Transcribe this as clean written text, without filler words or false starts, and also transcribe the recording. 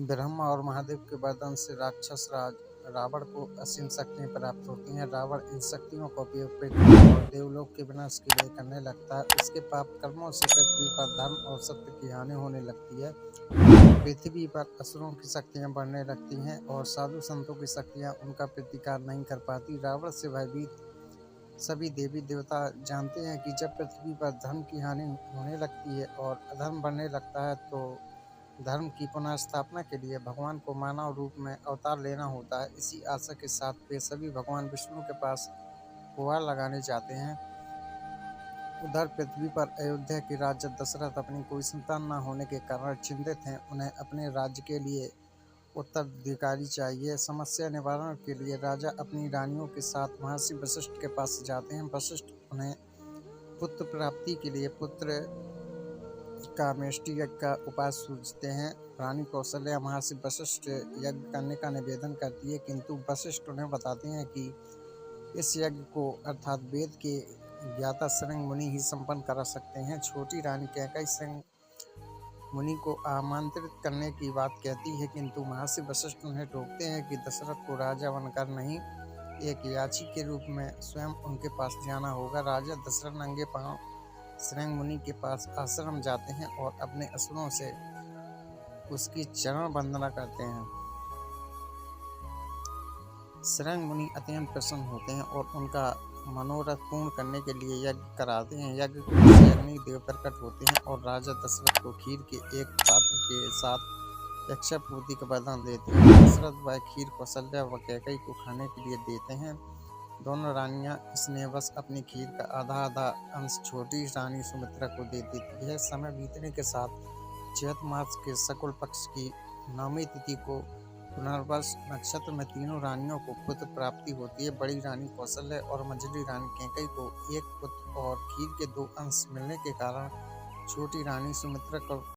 ब्रह्मा और महादेव के वरदान से राक्षस राज रावण को असीम शक्तियां प्राप्त होती हैं। रावण इन शक्तियों का उपयोग पृथ्वी और देवलोक के विनाश के लिए करने लगता है। उसके पाप कर्मों से पृथ्वी पर धर्म और सत्य की हानि होने लगती है। पृथ्वी पर असुरों की शक्तियां बढ़ने लगती हैं और साधु संतों की शक्तियां उनका प्रतिकार नहीं कर पाती। रावण से भयभीत सभी देवी देवता जानते हैं कि जब पृथ्वी पर धर्म की हानि होने लगती है और अधर्म बढ़ने लगता है तो धर्म की पुनः स्थापना के लिए भगवान को मानव रूप में अवतार लेना होता है। इसी आशा के साथ वे सभी भगवान विष्णु के पास गुहार लगाने जाते हैं। उधर पृथ्वी पर अयोध्या के राजा दशरथ अपनी कोई संतान न होने के कारण चिंतित हैं। उन्हें अपने राज्य के लिए उत्तराधिकारी चाहिए। समस्या निवारण के लिए राजा अपनी रानियों के साथ महर्षि वशिष्ठ के पास जाते हैं। वशिष्ठ उन्हें पुत्र प्राप्ति के लिए पुत्र कामेष्टि यज्ञ का उपाय सूझते हैं। रानी कौशल्या महर्षि वशिष्ठ यज्ञ करने का निवेदन करती है, किंतु वशिष्ठ उन्हें बताते हैं कि इस यज्ञ को अर्थात वेद के ज्ञाता शृंग मुनि ही संपन्न करा सकते हैं। छोटी रानी कैकेयी शृंग मुनि को आमंत्रित करने की बात कहती है, किंतु महर्षि वशिष्ठ उन्हें रोकते हैं कि दशरथ को राजा बनकर नहीं, एक याची के रूप में स्वयं उनके पास जाना होगा। राजा दशरथ नंगे पांव शृंग मुनि के पास आश्रम जाते हैं और अपने असुरों से उसकी चरण वंदना करते हैं। शृंग मुनि अत्यंत प्रसन्न होते हैं और उनका मनोरथ पूर्ण करने के लिए यज्ञ कराते हैं। यज्ञ से अग्नि देव प्रकट होते हैं और राजा दशरथ को खीर के एक पात्र के साथ यक्षा पूर्ति का वरदान देते हैं। दशरथ वह खीर कौशल्या व कैकेयी को खाने के लिए देते हैं। दोनों रानियां स्नेहवश अपनी खीर का आधा आधा अंश छोटी रानी सुमित्रा को दे देती है। समय बीतने के साथ चैत मास के शुक्ल पक्ष की नवमी तिथि को पुनर्वस नक्षत्र में तीनों रानियों को पुत्र प्राप्ति होती है। बड़ी रानी कौशल्या और मझली रानी कैकेयी को एक पुत्र और खीर के 2 अंश मिलने के कारण छोटी रानी सुमित्रा को